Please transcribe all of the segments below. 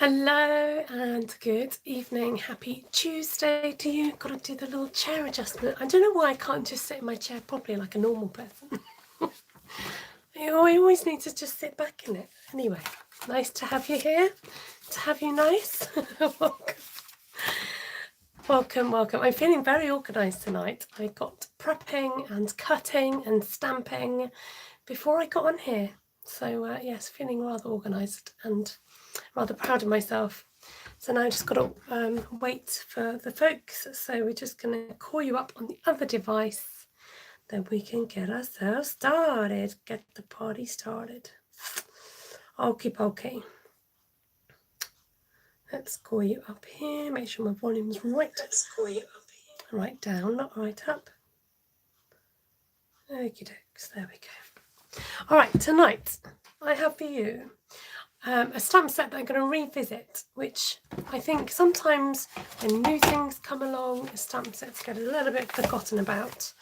Hello and good evening. Happy Tuesday to you. Got to do the little chair adjustment. I don't know why I can't just sit in my chair properly like a normal person. I always need to just sit back in it. Anyway, nice to have you here. To have you nice. Welcome. Welcome, welcome. I'm feeling very organised tonight. I got prepping and cutting and stamping before I got on here. So yes, feeling rather organised and rather proud of myself. So now I just got to wait for the folks. So we're just going to call you up on the other device, then we can get ourselves started, get the party started. Okie dokie. Let's call you up here, make sure my volume's right. Let's call you up here. Right down, not right up. Okie dokes, there we go. All right, tonight I have for you a stamp set that I'm going to revisit, which I think sometimes when new things come along, stamp sets get a little bit forgotten about.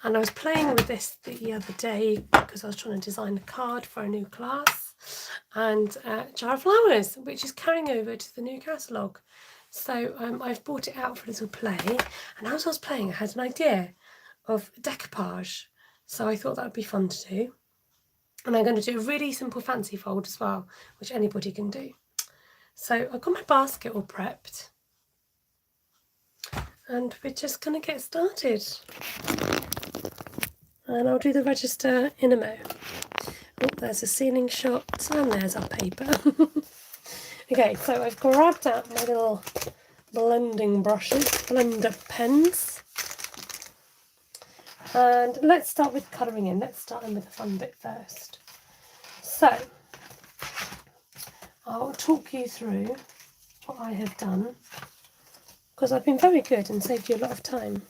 And I was playing with this the other day because I was trying to design a card for a new class, and Jar of Flowers, which is carrying over to the new catalogue. So I've brought it out for a little play, and as I was playing I had an idea of decoupage, so I thought that would be fun to do. And I'm going to do a really simple fancy fold as well, which anybody can do. So I've got my basket all prepped, and we're just going to get started. And I'll do the register in a mo. Oh, there's a ceiling shot, and there's our paper. Okay, so I've grabbed out my little blending brushes, blender pens. And let's start with colouring in. Let's start in with the fun bit first. So I'll talk you through what I have done, because I've been very good and saved you a lot of time.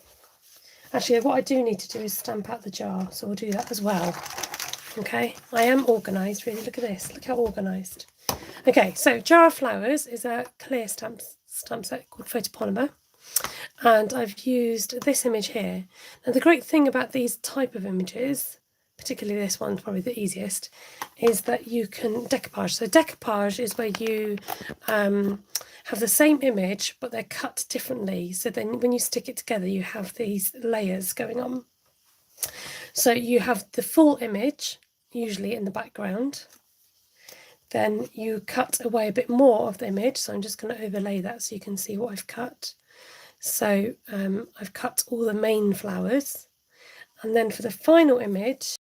Actually, what I do need to do is stamp out the jar, so we'll do that as well. Okay, I am organised, really. Look at this, look how organised. Okay, so Jar of Flowers is a clear stamp set called Photopolymer, and I've used this image here. Now the great thing about these type of images, particularly this one's probably the easiest, is that you can decoupage. So decoupage is where you have the same image but they're cut differently, so then when you stick it together you have these layers going on. So you have the full image usually in the background, then you cut away a bit more of the image, so I'm just going to overlay that so you can see what I've cut. So I've cut all the main flowers, and then for the final image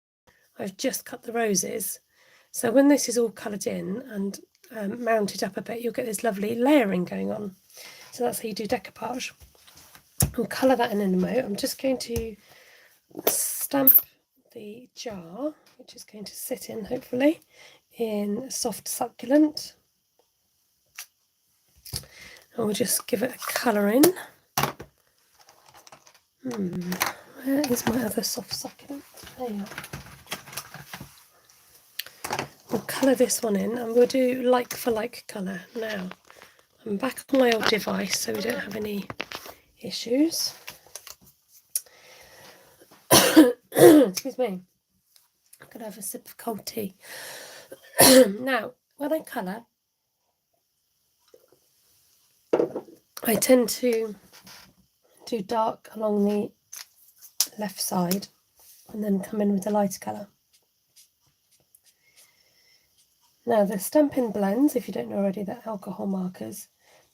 I've just cut the roses. So when this is all coloured in and mounted up a bit, you'll get this lovely layering going on. So that's how you do decoupage. I'll colour that in a moment. I'm just going to stamp the jar, which is going to sit in, hopefully, in soft succulent. And we'll just give it a colour in. Where is my other soft succulent? There you are. We'll colour this one in, and we'll do like for like colour now. I'm back on my old device so we don't have any issues. Excuse me, I'm going to have a sip of cold tea. Now, when I colour, I tend to do dark along the left side and then come in with a lighter colour. Now the Stampin' blends, if you don't know already, they're alcohol markers.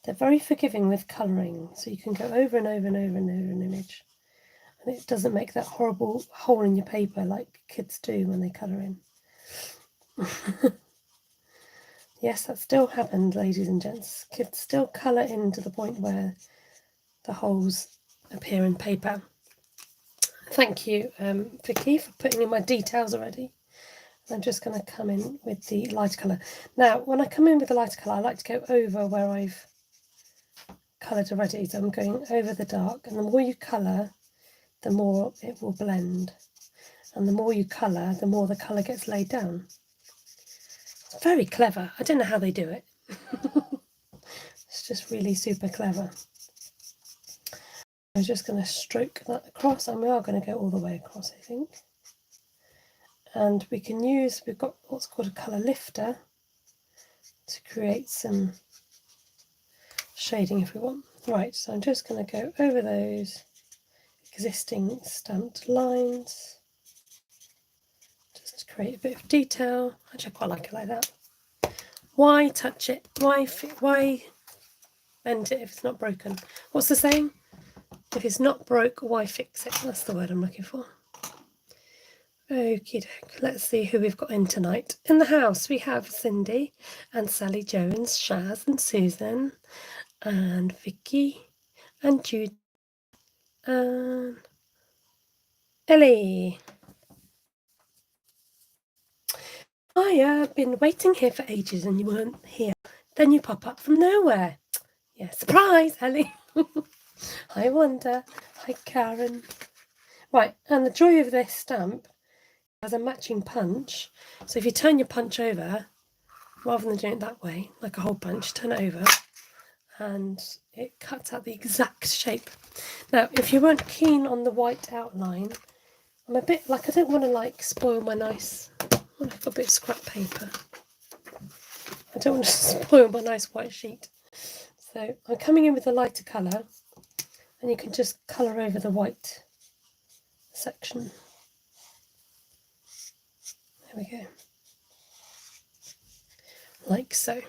They're very forgiving with colouring, so you can go over and over and over and over an image. And it doesn't make that horrible hole in your paper like kids do when they colour in. Yes, that still happens, ladies and gents. Kids still colour in to the point where the holes appear in paper. Thank you, Vicky, for putting in my details already. I'm just going to come in with the lighter colour. Now, when I come in with the lighter colour, I like to go over where I've coloured already. So I'm going over the dark, and the more you colour, the more it will blend. And the more you colour, the more the colour gets laid down. It's very clever. I don't know how they do it. It's just really super clever. I'm just going to stroke that across, and we are going to go all the way across, I think. And we can use, we've got what's called a colour lifter to create some shading if we want. Right, so I'm just going to go over those existing stamped lines just to create a bit of detail. Actually, I quite like it like that. Why touch it? Why bend it if it's not broken? What's the saying? If it's not broke, why fix it? That's the word I'm looking for. Okie doke. Let's see who we've got in tonight. In the house, we have Cindy and Sally Jones, Shaz and Susan, and Vicky, and Jude, and Ellie. I have been waiting here for ages and you weren't here. Then you pop up from nowhere. Yeah, surprise, Ellie. Hi, Wanda. Hi, Karen. Right, and the joy of this stamp has a matching punch. So if you turn your punch over, rather than doing it that way, like a hole punch, turn it over, and it cuts out the exact shape. Now, if you weren't keen on the white outline, I'm a bit like, I don't want to like spoil my nice, I've got a bit of scrap paper. I don't want to spoil my nice white sheet. So I'm coming in with a lighter colour, and you can just colour over the white section. There we go. Like so.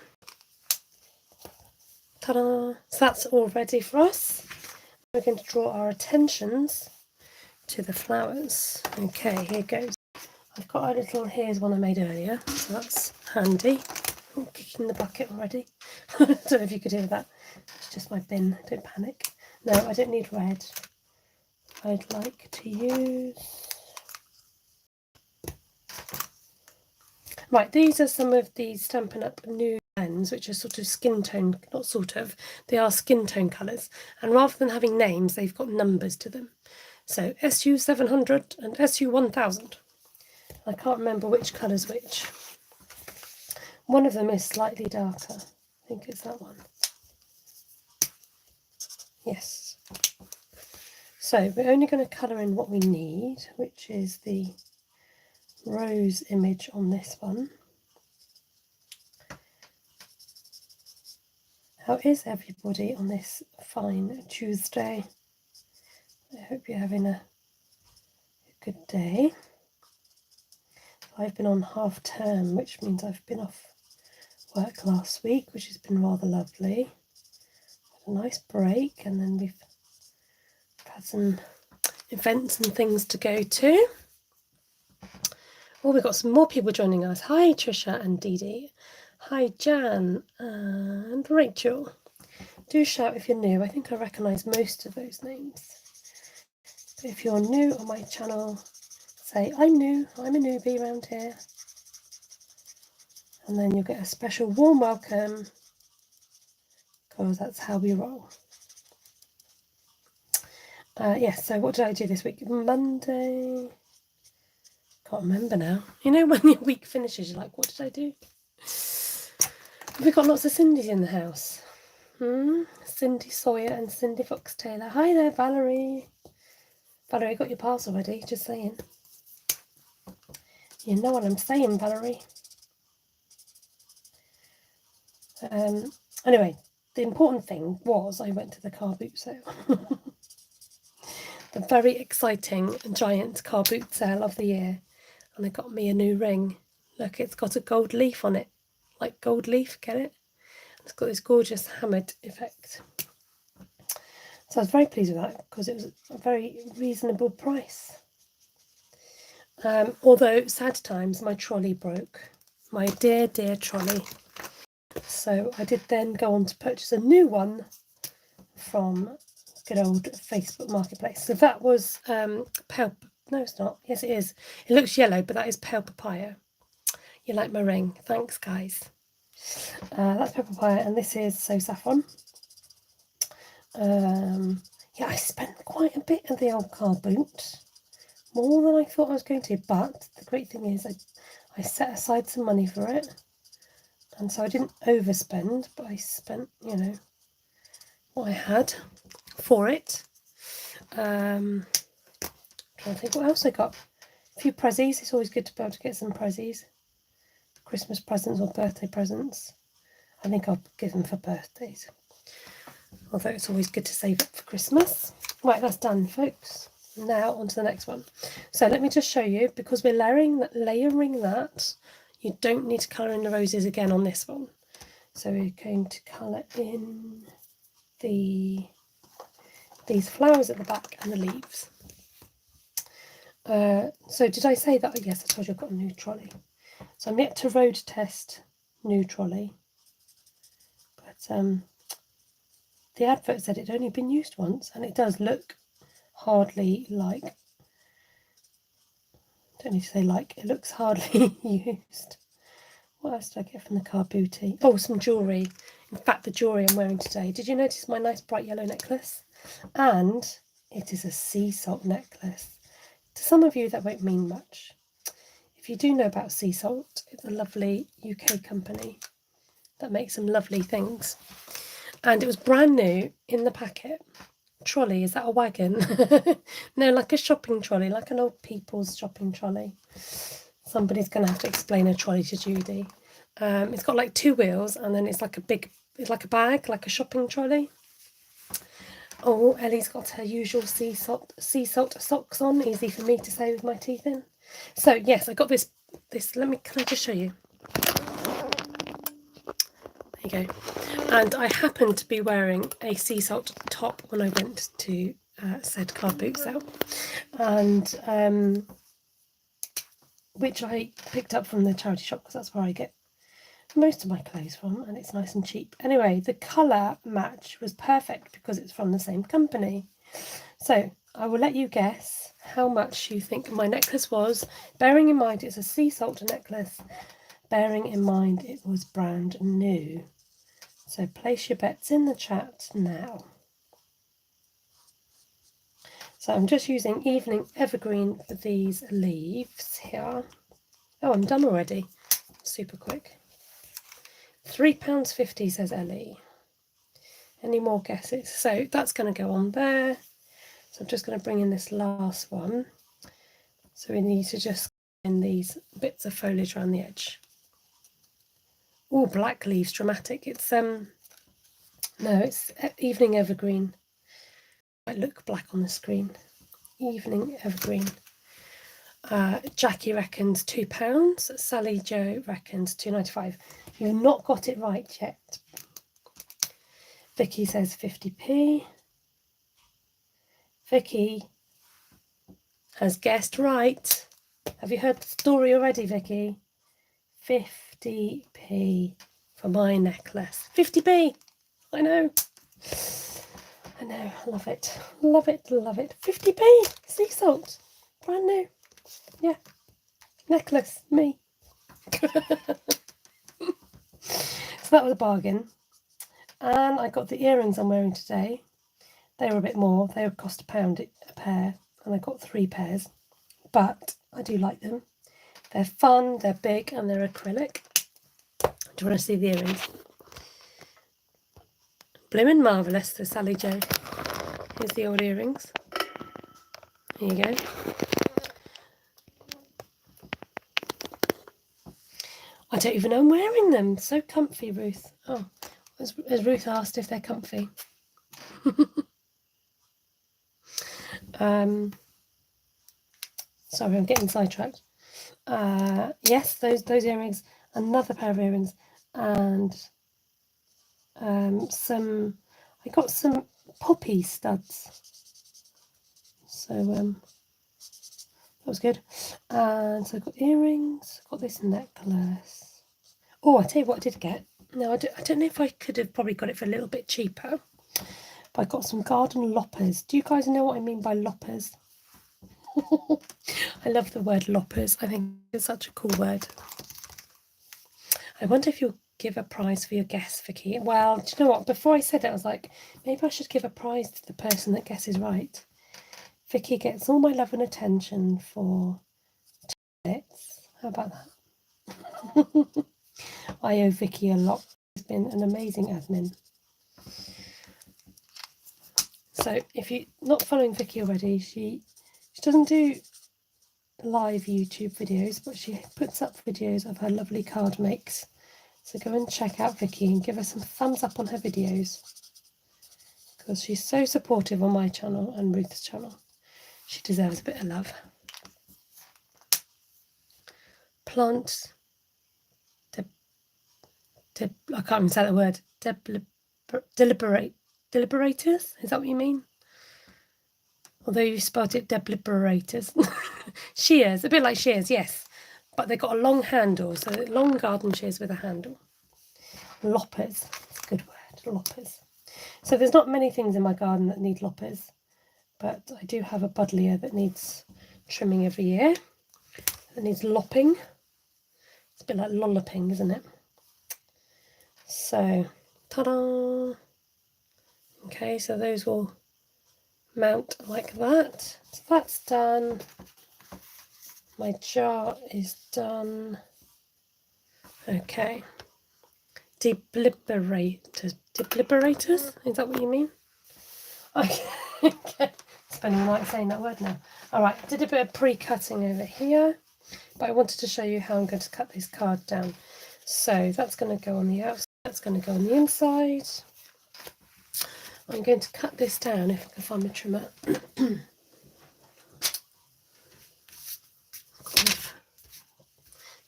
Ta-da! So that's all ready for us. We're going to draw our attentions to the flowers. Okay, here goes. I've got a little, here's one I made earlier, so that's handy. Oh, kicking the bucket already. I don't know if you could hear that. It's just my bin, don't panic. No, I don't need red. I'd like to use... Right, these are some of the Stampin' Up! New pens, which are sort of skin tone, not sort of, they are skin tone colours. And rather than having names, they've got numbers to them. So SU700 and SU1000. I can't remember which colour's which. One of them is slightly darker. I think it's that one. Yes. So we're only going to colour in what we need, which is the rose image on this one. How is everybody on this fine Tuesday? I hope you're having a good day. I've been on half term, which means I've been off work last week, which has been rather lovely. Had a nice break, and then we've had some events and things to go to. Oh, we've got some more people joining us. Hi, Trisha and Dee Dee. Hi, Jan and Rachel. Do shout if you're new. I think I recognise most of those names. But if you're new on my channel, say, I'm new, I'm a newbie around here. And then you'll get a special warm welcome, because that's how we roll. Yes, so what did I do this week? Monday. Can't remember now. You know when your week finishes, you're like, what did I do? We've got lots of Cindys in the house. Cindy Sawyer and Cindy Fox Taylor. Hi there, Valerie. Valerie, got your parcel ready, just saying. You know what I'm saying, Valerie. Anyway, the important thing was I went to the car boot sale. The very exciting giant car boot sale of the year. And they got me a new ring. Look, it's got a gold leaf on it. Like gold leaf, get it? It's got this gorgeous hammered effect. So I was very pleased with that because it was a very reasonable price. Although, sad times, my trolley broke. My dear, dear trolley. So I did then go on to purchase a new one from good old Facebook Marketplace. So that was pale... No, it's not. Yes, it is. It looks yellow, but that is pale papaya. You like my ring. Thanks, guys. That's pale papaya, and this is So Saffron. Yeah, I spent quite a bit of the old car boot. More than I thought I was going to, but the great thing is I set aside some money for it. And so I didn't overspend, but I spent, you know, what I had for it. Trying to think what else I got. A few prezzies. It's always good to be able to get some prezzies. Christmas presents or birthday presents. I think I'll give them for birthdays. although it's always good to save up for Christmas. Right, that's done, folks. Now on to the next one. So let me just show you, because we're layering that, you don't need to colour in the roses again on this one. So we're going to colour in these flowers at the back and the leaves. So did I say that? Yes, I told you I've got a new trolley. So I'm yet to road test new trolley. But the advert said it'd only been used once, and it does look hardly like, don't need to say like, it looks hardly used. What else did I get from the car booty? Oh, some jewellery. In fact, the jewellery I'm wearing today. Did you notice my nice bright yellow necklace? And it is a sea salt necklace. To some of you, that won't mean much. If you do know about sea salt, it's a lovely UK company that makes some lovely things. And it was brand new in the packet. Trolley, is that a wagon? No, like a shopping trolley, like an old people's shopping trolley. Somebody's going to have to explain a trolley to Judy. It's got like 2 wheels, and then it's like a bag, like a shopping trolley. Oh, Ellie's got her usual sea salt socks on, easy for me to say with my teeth in. So yes, I got this. Can I just show you? There you go. And I happened to be wearing a sea salt top when I went to said card boot sale, and which I picked up from the charity shop because that's where I get most of my clothes from, and it's nice and cheap. Anyway, the colour match was perfect because it's from the same company. So I will let you guess how much you think my necklace was, bearing in mind it's a sea salt necklace, bearing in mind it was brand new. So place your bets in the chat now. So I'm just using Evening Evergreen for these leaves here. Oh, I'm done already. Super quick. £3.50, says Ellie. Any more guesses? So that's going to go on there. So I'm just going to bring in this last one. So we need to just in these bits of foliage around the edge. Oh, black leaves, dramatic. It's no, it's Evening Evergreen. Might look black on the screen. Evening Evergreen. Jackie reckons £2. Sally Jo reckons £2.95. You've not got it right yet. Vicky says 50p. Vicky has guessed right. Have you heard the story already, Vicky? 50p for my necklace. 50p. I know. I know. Love it. Love it. Love it. 50p. Sea salt. Brand new. Yeah. Necklace. Me. So that was a bargain. And I got the earrings I'm wearing today. They were a bit more. They would cost £1 a pair. And I got 3 pairs. But I do like them. They're fun, they're big, and they're acrylic. Do you want to see the earrings? Bloomin' marvellous, says Sally Jo. Here's the old earrings. Here you go. I don't even know I'm wearing them. So comfy, Ruth. Oh, has Ruth asked if they're comfy? Sorry, I'm getting sidetracked. Yes, those earrings, another pair of earrings, and I got some poppy studs. So that was good. And so I got earrings, got this necklace. Oh, I tell you what I did get. No, I don't know if I could have probably got it for a little bit cheaper. But I got some garden loppers. Do you guys know what I mean by loppers? I love the word loppers. I think it's such a cool word. I wonder if you'll give a prize for your guess, Vicky. Well, do you know what? Before I said it, I was like, maybe I should give a prize to the person that guesses right. Vicky gets all my love and attention for 2 minutes. How about that? I owe Vicky a lot. She's been an amazing admin. So if you're not following Vicky already, she doesn't do live YouTube videos, but she puts up videos of her lovely card makes. So go and check out Vicky and give her some thumbs up on her videos. because she's so supportive on my channel and Ruth's channel. She deserves a bit of love. Plant, I can't even say that word, deliberators, is that what you mean? Although you spelled it deliberators. Shears, a bit like shears, yes. But they've got a long handle, so long garden shears with a handle. Loppers, it's a good word, loppers. So there's not many things in my garden that need loppers, but I do have a buddleia that needs trimming every year. It needs lopping. It's a bit like lolloping, isn't it? So, ta-da! Okay, so those will mount like that. So that's done. My jar is done. Okay. Deliberators, is that what you mean? Okay. Spending the night saying that word now. Alright, did a bit of pre-cutting over here, but I wanted to show you how I'm going to cut this card down. So that's going to go on the outside, that's going to go on the inside. I'm going to cut this down if I can find my trimmer.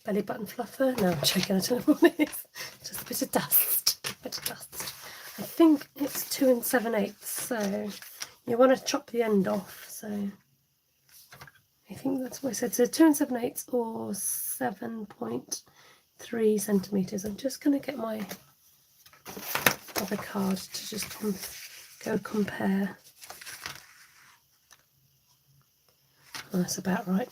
Belly button fluffer. No, I'm joking, I don't know what it is. Just a bit of dust. I think it's 2 7/8, so you want to chop the end off. So I think that's what I said. So 2 7/8 or 7.3 centimetres. I'm just going to get my other card to just go compare. Oh, that's about right.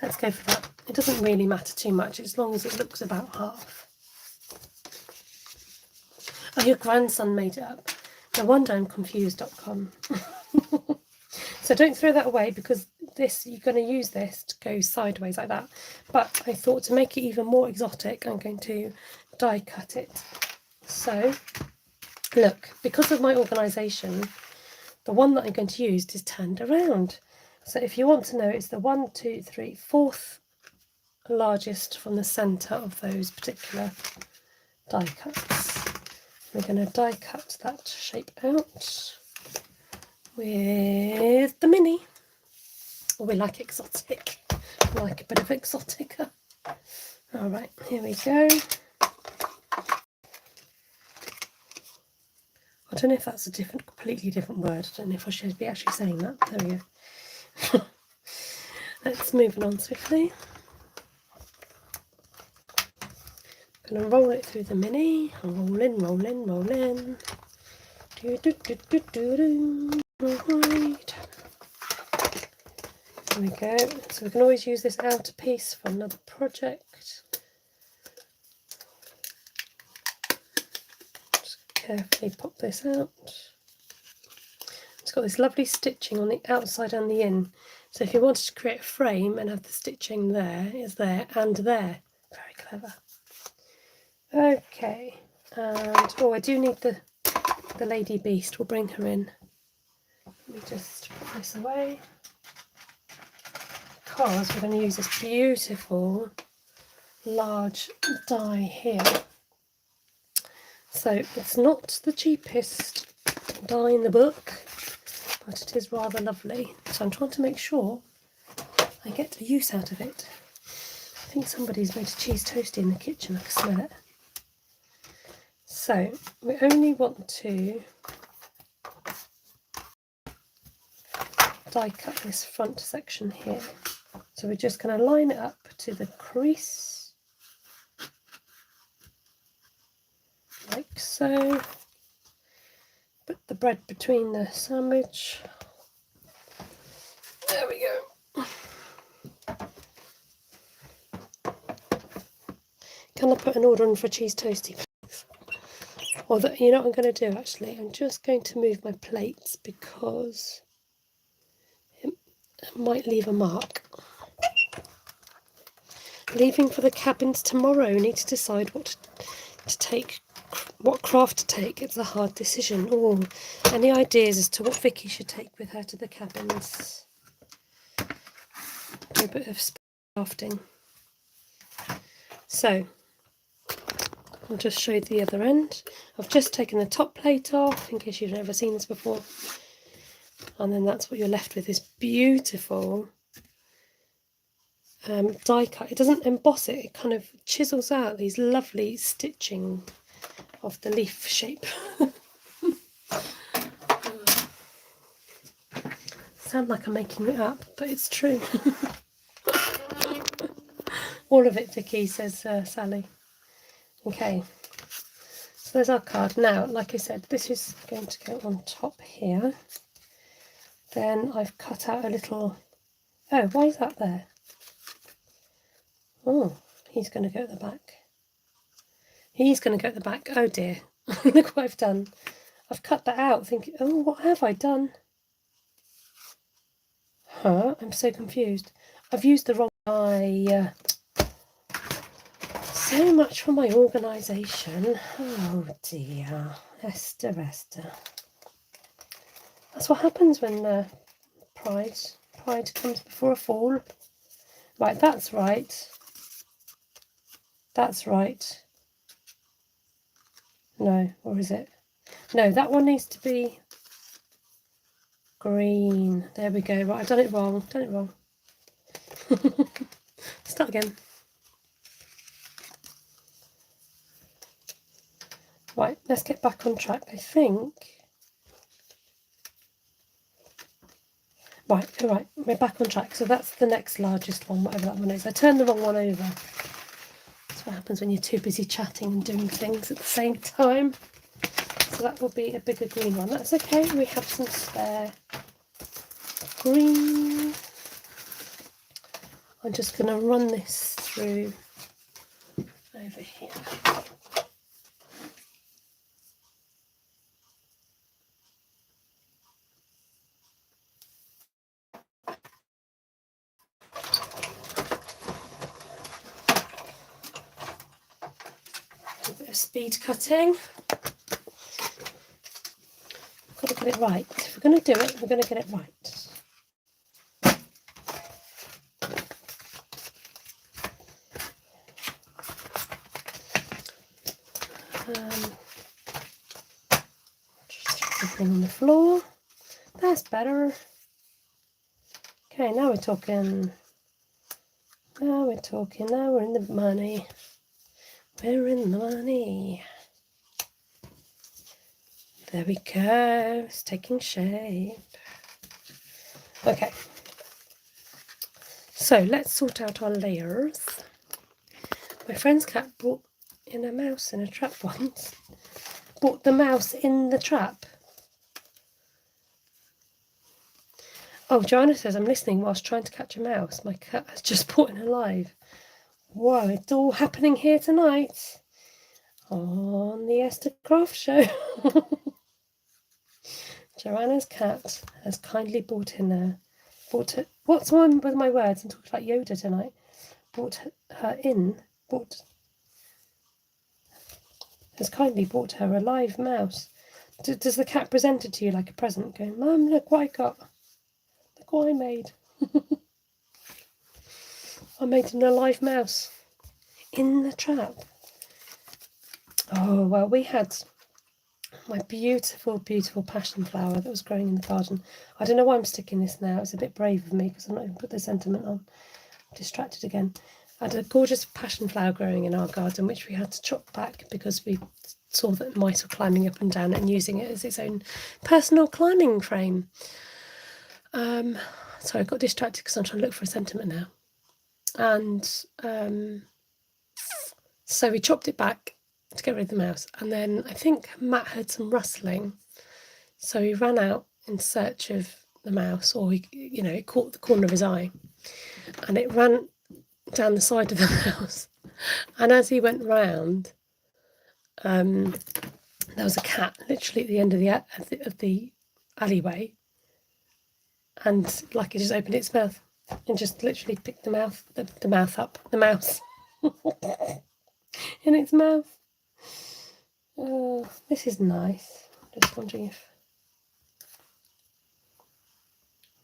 Let's go for that. It doesn't really matter too much as long as it looks about half. Oh, your grandson made it up. No wonder I'm confused.com. So don't throw that away, because this, you're going to use this to go sideways like that. But I thought to make it even more exotic, I'm going to die cut it. So look, because of my organisation, the one that I'm going to use is turned around. So if you want to know, it's the 1, 2, 3, 4th largest from the centre of those particular die cuts. We're going to die cut that shape out with the mini. Oh, we like exotic. We like a bit of exotica. All right, here we go. I don't know if that's a completely different word. I don't know if I should be actually saying that. There we go. Let's move on swiftly. I'm going to roll it through the mini. Roll in, roll in, roll in. Do, do, do, do, do, do. Right. There we go. So we can always use this outer piece for another project. Just carefully pop this out. It's got this lovely stitching on the outside and the in. So if you wanted to create a frame and have the stitching there, it's there and there. Very clever. Okay, and oh, I do need the lady beast. We'll bring her in. Let me just put this away, because we're going to use this beautiful large die here. So it's not the cheapest die in the book, but it is rather lovely. So I'm trying to make sure I get a use out of it. I think somebody's made a cheese toastie in the kitchen. I can smell it. So we only want to die cut this front section here. So we're just going to line it up to the crease, like so. Put the bread between the sandwich. There we go. Can I put an order in for a cheese toastie, please? Or you know what I'm going to do actually? I'm just going to move my plates because it might leave a mark. Leaving for the cabins tomorrow. Need to decide what to take, what craft to take. It's a hard decision. Oh, any ideas as to what Vicky should take with her to the cabins? Do a bit of crafting. So I'll just show you the other end. I've just taken the top plate off in case you've never seen this before. And then that's what you're left with, this beautiful die cut. It doesn't emboss it, it kind of chisels out these lovely stitching of the leaf shape. Sound like I'm making it up, but it's true. All of it, Vicky, says Sally. Okay, so there's our card. Now, like I said, this is going to go on top here. Then I've cut out a little... Oh, why is that there? Oh, he's going to go at the back. He's going to go at the back. Oh dear, look what I've done. I've cut that out thinking, oh, what have I done? Huh, I'm so confused. I've used the wrong die. So much for my organisation. Oh dear, Esther. That's what happens when pride comes before a fall. Right, that's right. That's right. No, or is it? No, that one needs to be green. There we go. Right, I've done it wrong. Start again. Right, let's get back on track. I think. Right, all right, we're back on track. So that's the next largest one, whatever that one is. I turned the wrong one over. That's what happens when you're too busy chatting and doing things at the same time. So that will be a bigger green one. That's okay, we have some spare green. I'm just going to run this through over here. A bit of speed cutting. Got to get it right. If we're going to do it, we're going to get it right. Just everything on the floor. That's better. Okay, now we're talking. Now we're talking. Now we're in the money. We're in the money. There we go. It's taking shape. Okay. So let's sort out our layers. My friend's cat brought in a mouse in a trap once. Brought the mouse in the trap. Oh, Joanna says, I'm listening whilst trying to catch a mouse. My cat has just brought in alive. Whoa, it's all happening here tonight on the Esther Craft Show. Joanna's cat has kindly brought her, what's one with my words? I'm talking about Yoda tonight. Has kindly brought her a live mouse. Does the cat present it to you like a present, going, Mum, look what I got. Look what I made. I made an alive mouse in the trap. Oh, well, we had my beautiful, beautiful passion flower that was growing in the garden. I don't know why I'm sticking this now. It's a bit brave of me because I'm not going to put the sentiment on. I'm distracted again. I had a gorgeous passion flower growing in our garden, which we had to chop back because we saw that mice were climbing up and down and using it as its own personal climbing frame. So I got distracted because I'm trying to look for a sentiment now. And so we chopped it back to get rid of the mouse. And then I think Matt heard some rustling. So he ran out in search of the mouse, or it caught the corner of his eye. And it ran down the side of the house. And as he went round, there was a cat literally at the end of the alleyway. And like it just opened its mouth and just literally picked the mouse in its mouth. Oh, this is nice. Just wondering if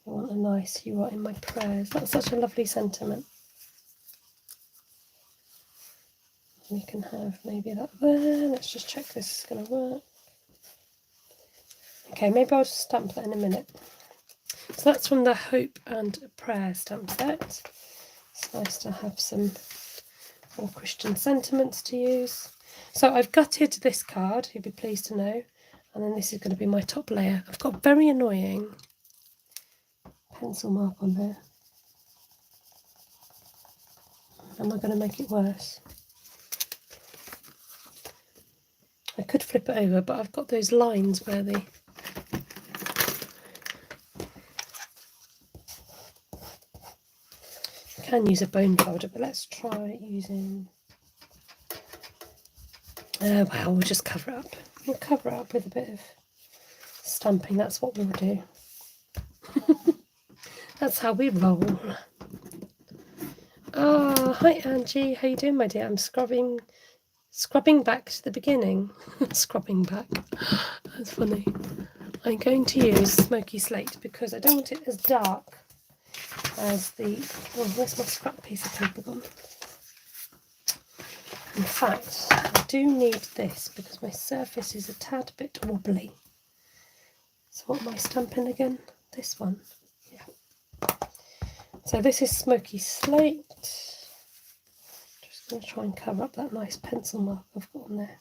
you want a nice, you are in my prayers. That's such a lovely sentiment. We can have maybe that there. Let's just check this is going to work. Okay, maybe I'll just stamp that in a minute. So that's from the Hope and Prayer stamp set. It's nice to have some more Christian sentiments to use. So I've gutted this card, you'll be pleased to know, and then this is going to be my top layer. I've got a very annoying pencil mark on there. Am I going to make it worse? I could flip it over, but I've got those lines where the can use a bone folder, but let's try using well, we'll just cover it up. We'll cover it up with a bit of stamping. That's what we'll do. That's how we roll. Ah, hi Angie, how you doing, my dear? I'm scrubbing back to the beginning. Scrubbing back. That's funny. I'm going to use smoky slate because I don't want it as dark as the... Oh, where's my scrap piece of paper gone? In fact, I do need this because my surface is a tad bit wobbly. So what am I stamping again? This one. Yeah. So this is smoky slate. Just going to try and cover up that nice pencil mark I've got on there.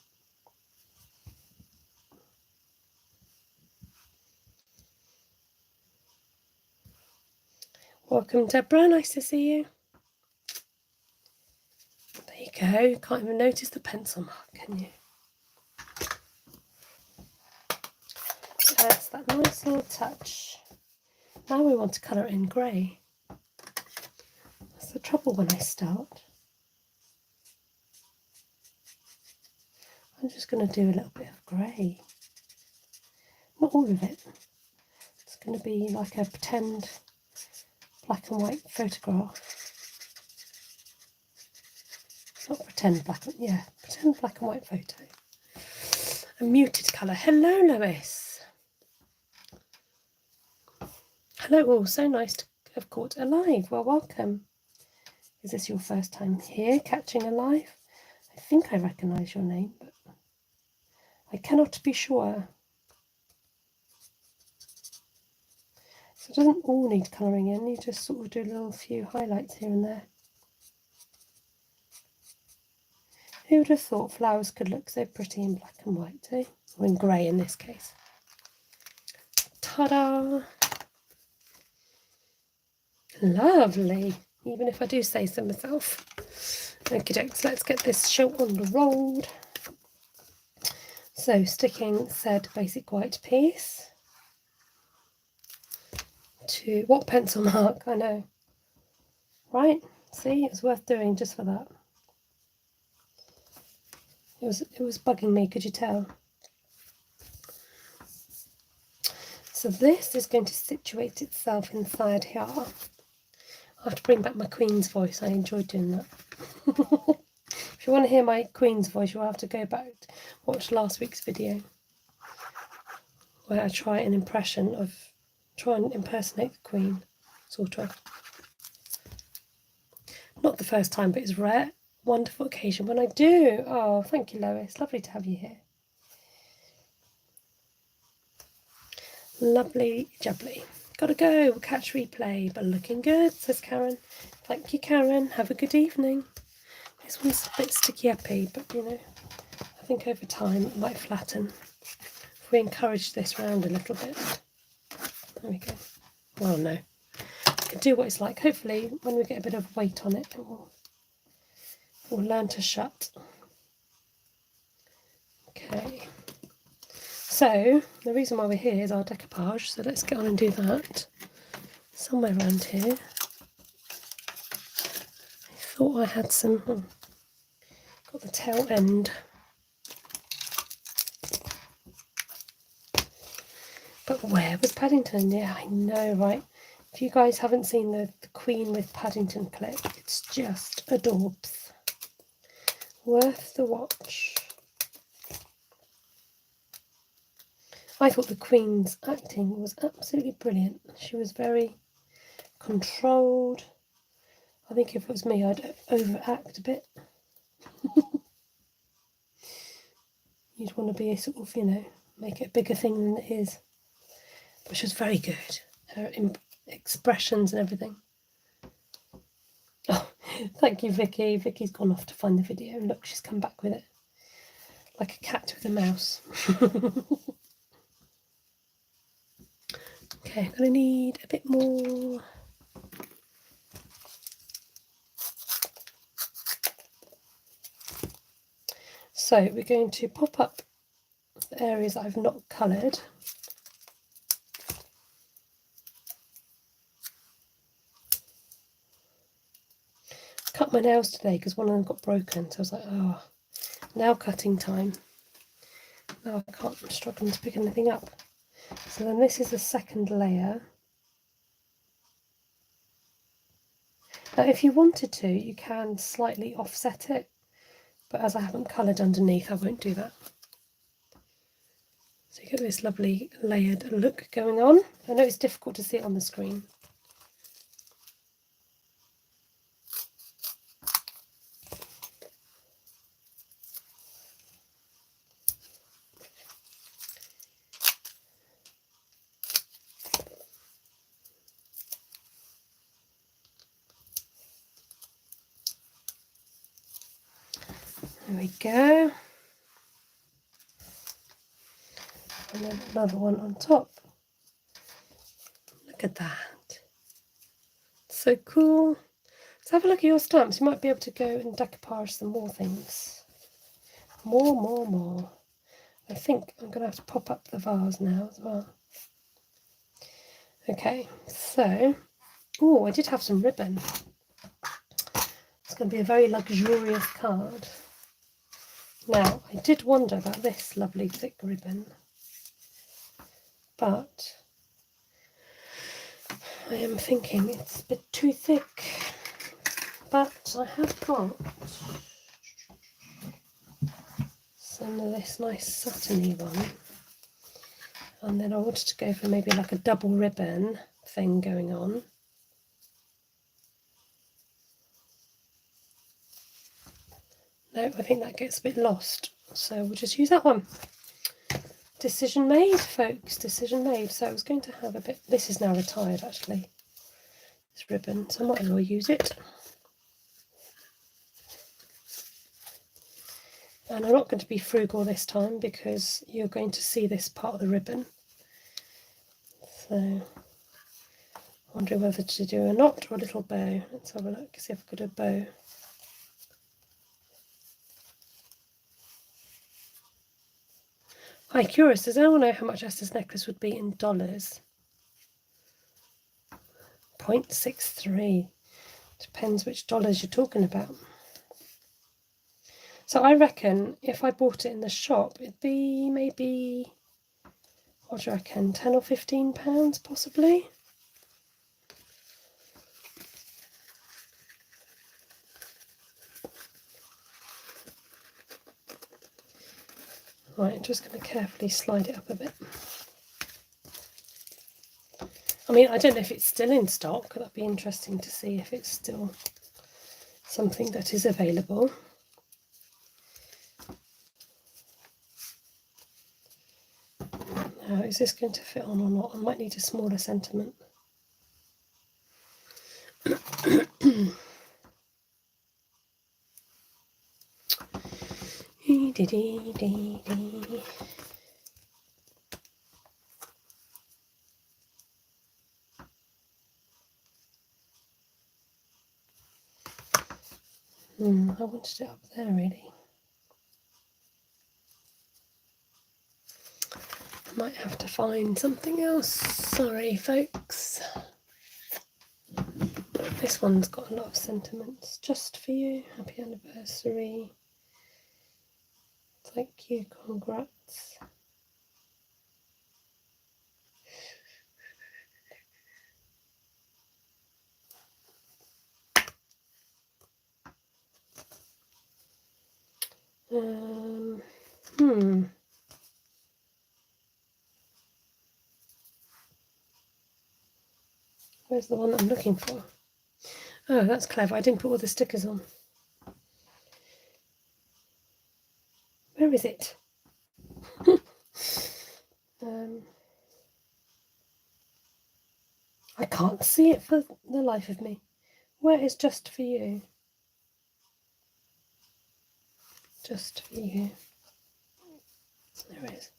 Welcome, Deborah. Nice to see you. There you go. You can't even notice the pencil mark, can you? That's that nice little touch. Now we want to colour it in grey. That's the trouble when I start. I'm just going to do a little bit of grey. Not all of it. It's going to be like a pretend black and white photograph. Not pretend black, yeah, pretend black and white photo. A muted colour. Hello, Lois. Hello all, so nice to have caught Alive. Well, welcome. Is this your first time here, catching Alive? I think I recognise your name, but I cannot be sure. So it doesn't all need colouring in, you just sort of do a little few highlights here and there. Who would have thought flowers could look so pretty in black and white, eh? Or in grey in this case. Ta-da! Lovely, even if I do say so myself. Okay, dokes, let's get this show on the road. So, sticking said basic white piece to what pencil mark? I know, right? See, it's worth doing just for that. It was bugging me, could you tell? So this is going to situate itself inside here. I have to bring back my Queen's voice. I enjoyed doing that. If you want to hear my Queen's voice, you'll have to go back, watch last week's video where I try and impersonate the Queen, sort of. Not the first time, but it's rare. Wonderful occasion when I do. Oh, thank you, Lois. Lovely to have you here. Lovely jubbly. Gotta go. We'll catch replay, but looking good, says Karen. Thank you, Karen. Have a good evening. This one's a bit sticky-uppy, but you know, I think over time it might flatten. If we encourage this round a little bit. There we go. Well, no. I can do what it's like. Hopefully, when we get a bit of weight on it, it will learn to shut. Okay. So, the reason why we're here is our decoupage, so let's get on and do that. Somewhere around here. I thought I had some... got the tail end. But where was Paddington? Yeah, I know, right? If you guys haven't seen the Queen with Paddington clip, it's just adorbs. Worth the watch. I thought the Queen's acting was absolutely brilliant. She was very controlled. I think if it was me, I'd overact a bit. you'd want to be sort of, you know, make it a bigger thing than it is. But she was very good. Her expressions and everything. Oh, thank you, Vicky. Vicky's gone off to find the video. Look, she's come back with it. Like a cat with a mouse. Okay, I'm going to need a bit more. So we're going to pop up the areas that I've not coloured. Cut my nails today because one of them got broken, so I was like, oh, nail cutting time. No, I can't, I'm struggling to pick anything up. So then this is the second layer. Now if you wanted to, you can slightly offset it, but as I haven't coloured underneath, I won't do that. So you get this lovely layered look going on. I know it's difficult to see it on the screen. There we go. And then another one on top. Look at that. So cool. Let's have a look at your stamps. You might be able to go and decoupage some more things. More. I think I'm going to have to pop up the vase now as well. Okay, so, oh, I did have some ribbon. It's going to be a very luxurious card. Now, I did wonder about this lovely thick ribbon, but I am thinking it's a bit too thick. But I have got some of this nice satiny one, and then I wanted to go for maybe like a double ribbon thing going on. No, I think that gets a bit lost, so we'll just use that one. Decision made, folks, decision made. So I was going to have a bit, this is now retired actually, this ribbon, so I might as well use it. And I'm not going to be frugal this time because you're going to see this part of the ribbon. So I'm wondering whether to do a knot or a little bow. Let's have a look, see if I've got a bow. Hi, curious, does anyone know how much Esther's necklace would be in dollars? 0.63. Depends which dollars you're talking about. So I reckon if I bought it in the shop, it'd be maybe, what do you reckon, 10 or 15 pounds possibly? Right, I'm just going to carefully slide it up a bit. I mean, I don't know if it's still in stock. That'd be interesting to see if it's still something that is available. Now, is this going to fit on or not? I might need a smaller sentiment. I wanted it up there really. I might have to find something else. Sorry, folks. This one's got a lot of sentiments. Just for you. Happy anniversary. Thank you. Congrats. Where's the one that I'm looking for? Oh, that's clever. I didn't put all the stickers on. Where is it? I can't see it for the life of me. Where is just for you? Just for you. There it is.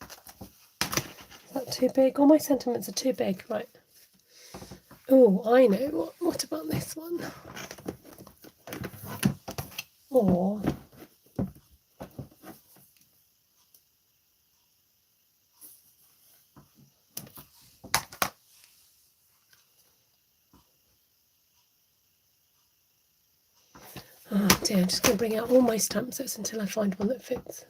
Is that too big? All my sentiments are too big. Right. Oh, I know. What about this one? Or oh dear, I'm just going to bring out all my stamp sets until I find one that fits.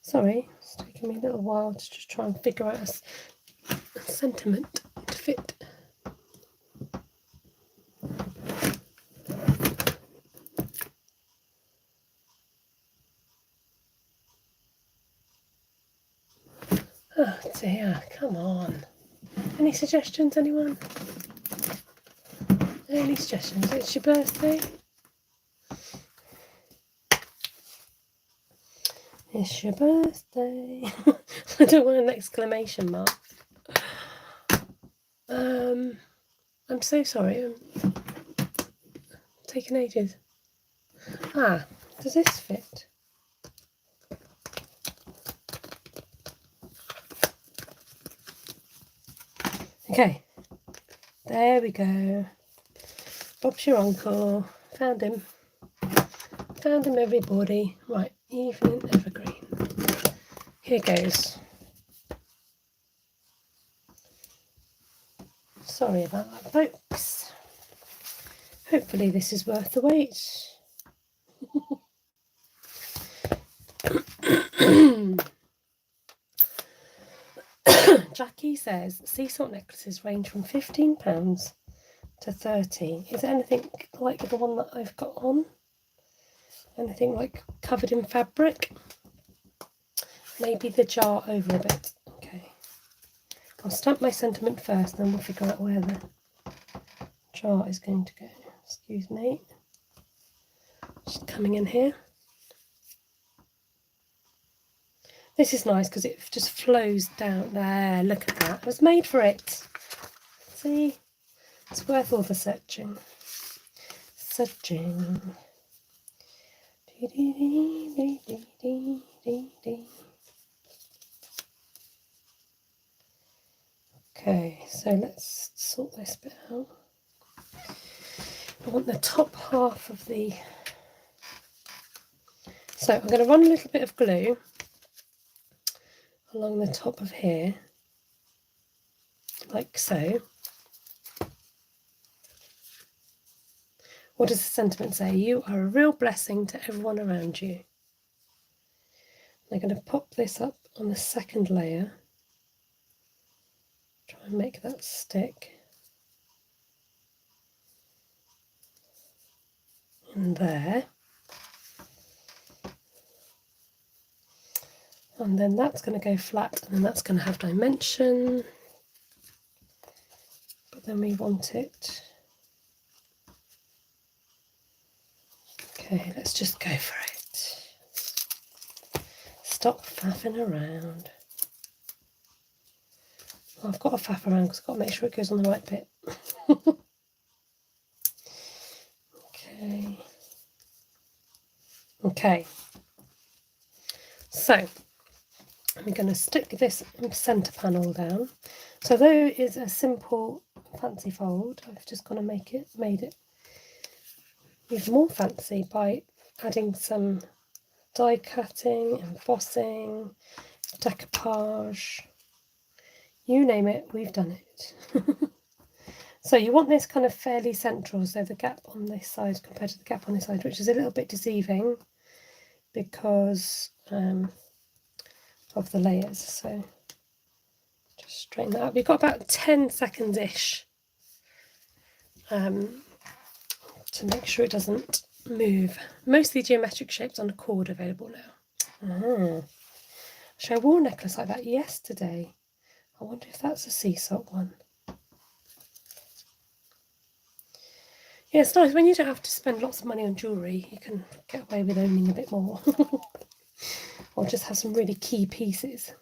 Sorry, it's taking me a little while to just try and figure out a sentiment to fit. Oh dear, come on. Any suggestions, anyone? Any suggestions? It's your birthday? It's your birthday. I don't want an exclamation mark. I'm so sorry. I'm taking ages. Ah, does this fit? Okay, there we go. Bob's your uncle. Found him. Found him, everybody. Right, evening evergreen. Here goes. Sorry about that, folks. Hopefully this is worth the wait. Jackie says sea salt necklaces range from £15 to £30. Is there anything like the one that I've got on? Anything like covered in fabric? Maybe the jar over a bit. Okay. I'll stamp my sentiment first, then we'll figure out where the jar is going to go. Excuse me. Just coming in here. This is nice because it just flows down there. Look at that. It was made for it. See? It's worth all the searching. Searching. Okay, so let's sort this bit out. I want the top half of the... So I'm going to run a little bit of glue along the top of here, like so. What does the sentiment say? You are a real blessing to everyone around you. I'm going to pop this up on the second layer. Try and make that stick. In there. And then that's going to go flat, and then that's going to have dimension. But then we want it. Okay, let's just go for it. Stop faffing around. Well, I've got to faff around because I've got to make sure it goes on the right bit. Okay. Okay. So I'm going to stick this centre panel down. So though it is a simple fancy fold, I've just gone to made it even more fancy by adding some die cutting, embossing, decoupage, you name it, we've done it. So you want this kind of fairly central, so the gap on this side compared to the gap on this side, which is a little bit deceiving because of the layers. So just straighten that up. You've got about 10 seconds-ish to make sure it doesn't move. Mostly geometric shapes on a cord available now. Actually, I wore a necklace like that yesterday. I wonder if that's a sea salt one. Yeah, it's nice when you don't have to spend lots of money on jewellery, you can get away with owning a bit more. Or just have some really key pieces.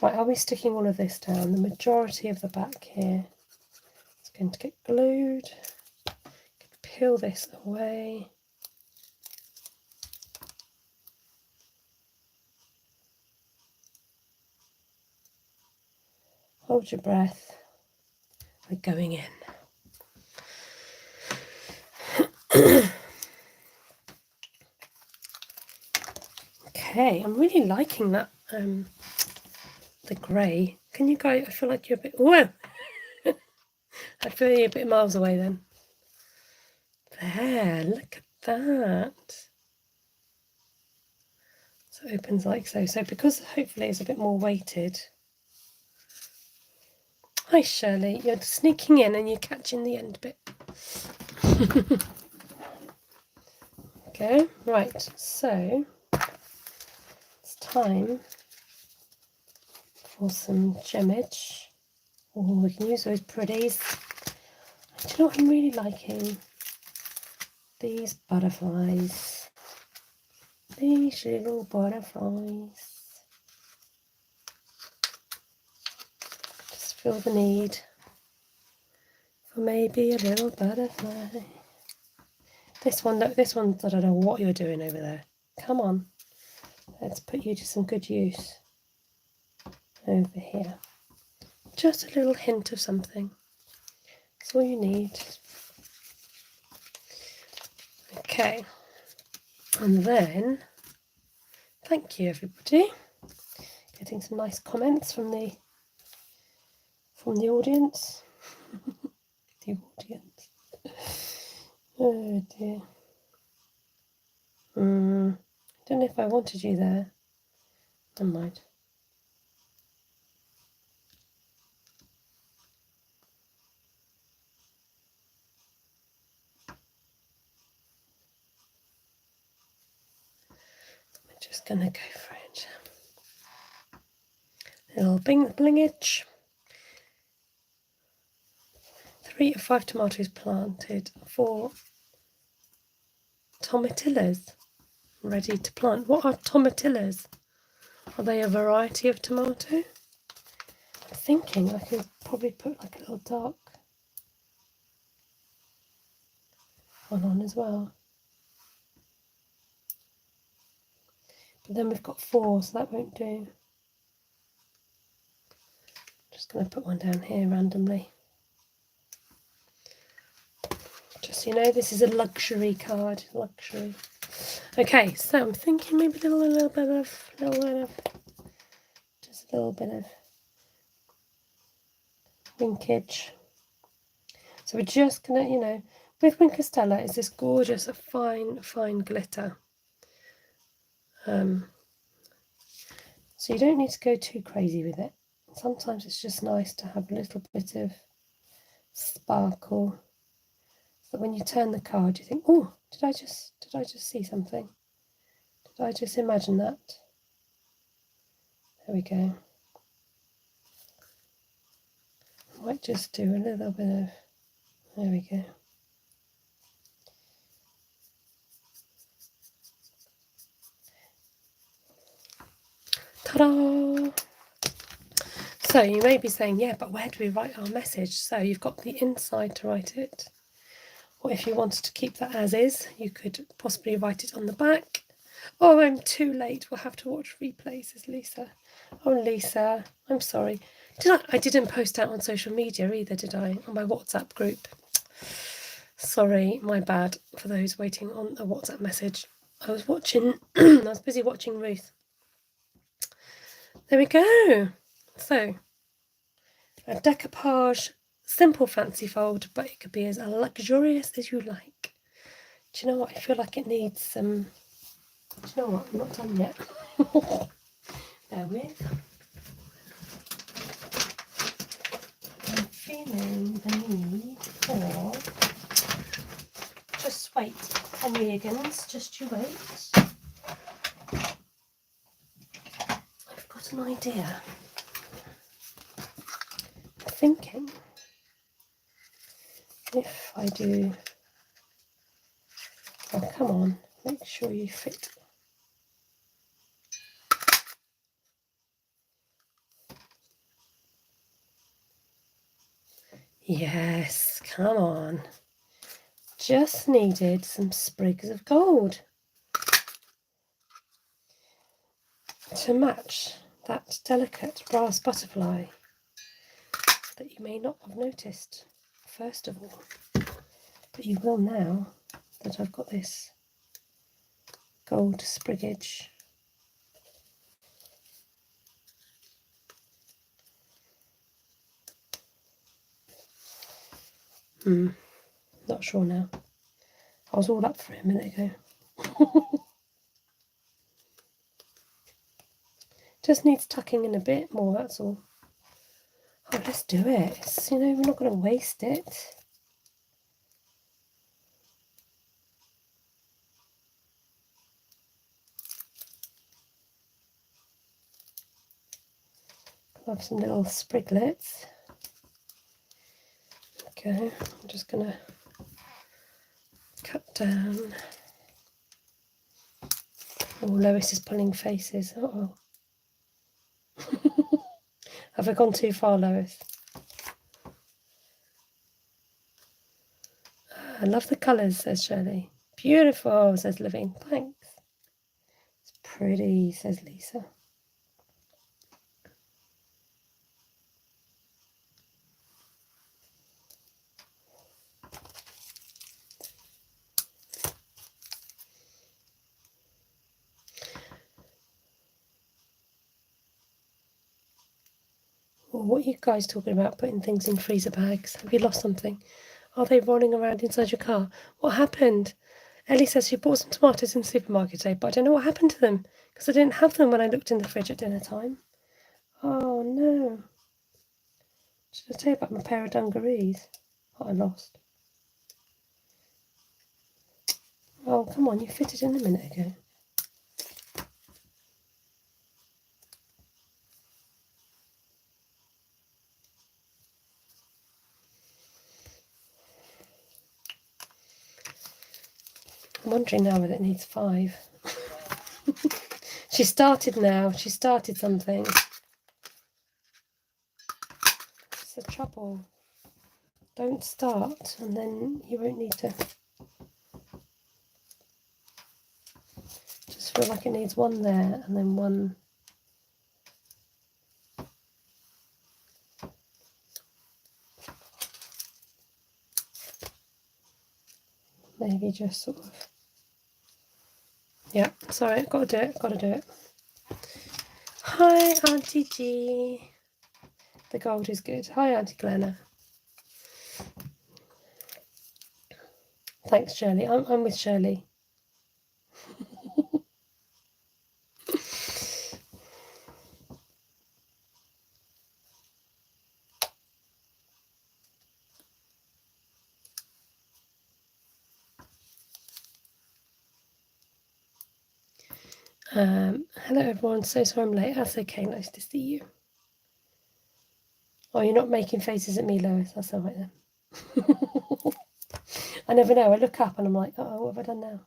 Right, are we sticking all of this down? The majority of the back here is going to get glued. Peel this away. Hold your breath. We're going in. Okay, I'm really liking that, the grey. Can you guys, I feel like you're a bit, whoa! I feel you're a bit miles away then. There, look at that. So it opens like so. So because hopefully it's a bit more weighted. Hi Shirley, you're sneaking in and you're catching the end bit. Okay, right, so it's time for some gemmage. Oh, we can use those pretties. Do you know what I'm really liking? These butterflies. These little butterflies. Just feel the need for maybe a little butterfly. This one, look, this one, I don't know what you're doing over there. Come on. Let's put you to some good use over here. Just a little hint of something. That's all you need. Okay. And then, thank you everybody. Getting some nice comments from the audience. The audience. Oh dear. Don't know if I wanted you there. Never mind. I'm just gonna go for it. Little blingage. 3 of 5 tomatoes planted. 4 tomatillas ready to plant. What are tomatillas? Are they a variety of tomato? I'm thinking I could probably put like a little dark one on as well. But then we've got 4, so that won't do. Just going to put one down here randomly. Just so you know, this is a luxury card. Luxury. Okay, so I'm thinking maybe a little bit of, just a little bit of linkage. So we're just gonna, you know, with Wink Stella is this gorgeous, fine glitter. So you don't need to go too crazy with it. Sometimes it's just nice to have a little bit of sparkle. So when you turn the card, you think, oh, did I just see something? Did I just imagine that? There we go. I might just do a little bit of, there we go. Ta-da! So you may be saying, yeah, but where do we write our message? So you've got the inside to write it. Or if you wanted to keep that as is, you could possibly write it on the back. Oh, I'm too late. We'll have to watch replays, says Lisa. Oh, Lisa, I'm sorry. I didn't post out on social media either, did I? On my WhatsApp group. Sorry, my bad for those waiting on a WhatsApp message. I was watching, I was busy watching Ruth. There we go. So, a decoupage, simple fancy fold, but it could be as luxurious as you like. Do you know what? I feel like it needs some... Do you know what? I'm not done yet. Bear with. I'm feeling the need for... Just wait, Henrigans, just you wait. I've got an idea. I'm thinking if I do, oh come on, make sure you fit. Yes, come on. Just needed some sprigs of gold to match that delicate brass butterfly that you may not have noticed first of all, but you will now that I've got this gold spriggage. Not sure now. I was all up for it a minute ago. Just needs tucking in a bit more, that's all. Oh, let's do it. It's, you know, we're not going to waste it. I'll have some little spriglets. Okay, I'm just going to cut down. Oh, Lois is pulling faces. Uh-oh. Have I gone too far, Lois? I love the colours, says Shirley. Beautiful, says Levine. Thanks. It's pretty, says Lisa. Well, what are you guys talking about, putting things in freezer bags? Have you lost something? Are they rolling around inside your car? What happened? Ellie says she bought some tomatoes in the supermarket today, but I don't know what happened to them because I didn't have them when I looked in the fridge at dinner time. Oh no. Should I tell you about my pair of dungarees that I lost? Oh, come on, you fitted in a minute ago. I'm wondering now whether it needs 5. She started now. She started something. It's the trouble. Don't start and then you won't need to. Just feel like it needs one there and then one. Maybe just sort of. Yeah, sorry, got to do it. Hi, Auntie G. The gold is good. Hi, Auntie Glenna. Thanks, Shirley. I'm with Shirley. Hello everyone, so sorry I'm late. That's okay, nice to see you. Oh, you're not making faces at me, Lois. That's all right then. I never know. I look up and I'm like, oh, what have I done now?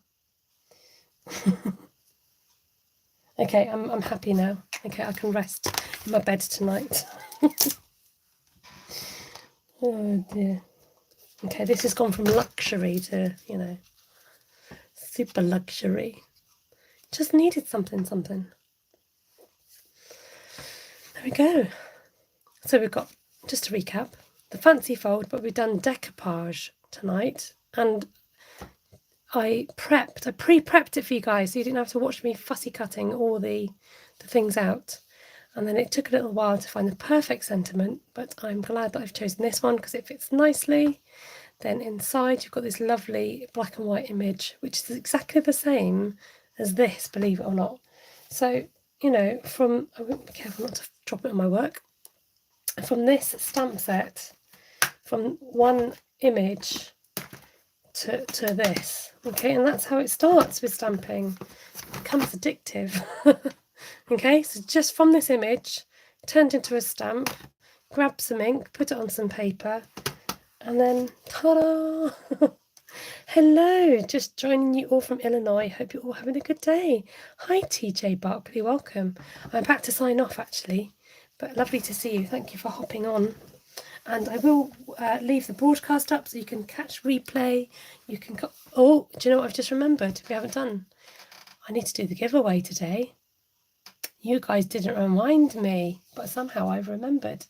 Okay, I'm happy now. Okay, I can rest in my bed tonight. Oh dear. Okay, this has gone from luxury to, you know, super luxury. Just needed something. There we go. So we've got, just to recap, the fancy fold, but we've done decoupage tonight. And I pre-prepped it for you guys, so you didn't have to watch me fussy cutting all the things out. And then it took a little while to find the perfect sentiment, but I'm glad that I've chosen this one because it fits nicely. Then inside you've got this lovely black and white image, which is exactly the same as this, believe it or not. So, you know, I won't be careful not to drop it on my work. From this stamp set, from one image to this, okay, and that's how it starts with stamping. It becomes addictive. Okay, so just from this image, turned into a stamp, grab some ink, put it on some paper, And then, ta-da! Hello, just joining you all from Illinois. Hope you're all having a good day. Hi, TJ Barkley, welcome. I'm about to sign off actually, but lovely to see you. Thank you for hopping on. And I will leave the broadcast up so you can catch replay. You can oh, do you know what I've just remembered? We haven't done. I need to do the giveaway today. You guys didn't remind me, but somehow I've remembered.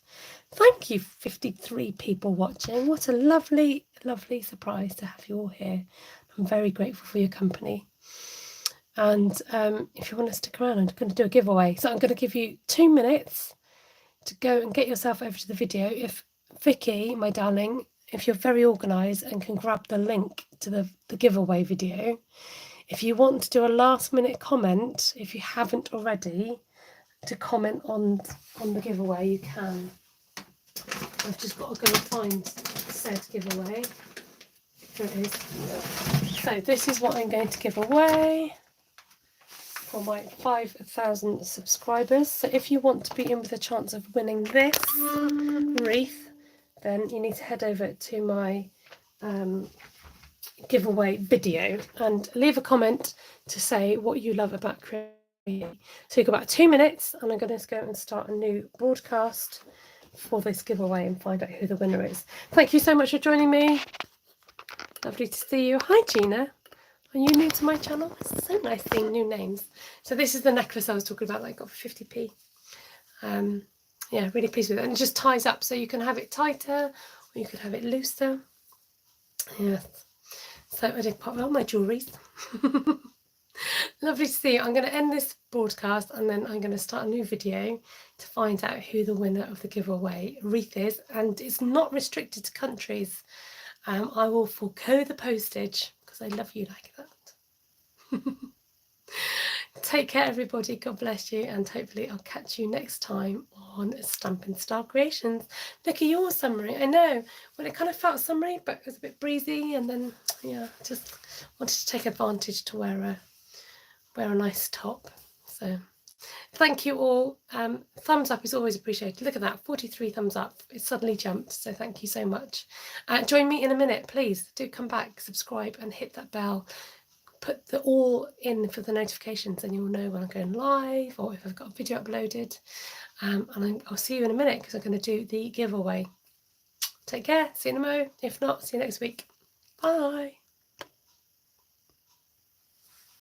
Thank you, 53 people watching. What a lovely, lovely surprise to have you all here. I'm very grateful for your company. And if you want to stick around, I'm going to do a giveaway. So I'm going to give you 2 minutes to go and get yourself over to the video. If Vicky, my darling, if you're very organised and can grab the link to the giveaway video, if you want to do a last minute comment, if you haven't already, to comment on the giveaway, you can. I've just got to go and find said giveaway. Here it is. So this is what I'm going to give away for my 5,000 subscribers. So if you want to be in with a chance of winning this wreath, then you need to head over to my giveaway video and leave a comment to say what you love about creating. So you've got about 2 minutes, and I'm going to go and start a new broadcast for this giveaway and find out who the winner is. Thank you so much for joining me. Lovely to see you. Hi Gina, are you new to my channel? It's so nice seeing new names. So this is the necklace I was talking about that I got for 50p. Yeah, really pleased with it. And it just ties up, so you can have it tighter or you could have it looser. Yes. So I did pop all my jewelries. Lovely to see you. I'm going to end this broadcast and then I'm going to start a new video to find out who the winner of the giveaway wreath is. And it's not restricted to countries. I will forego the postage because I love you like that. Take care, everybody. God bless you. And hopefully I'll catch you next time on Stampin Star Creations. Look at your summary. I know. Well, it kind of felt summery, but it was a bit breezy. And then, yeah, just wanted to take advantage to wear a nice top. So thank you all. Thumbs up is always appreciated. Look at that, 43 thumbs up. It suddenly jumped, so thank you so much. Join me in a minute, please. Do come back, subscribe and hit that bell. Put the all in for the notifications and you'll know when I'm going live or if I've got a video uploaded. And I'll see you in a minute because I'm going to do the giveaway. Take care, see you in a mo. If not, see you next week. Bye.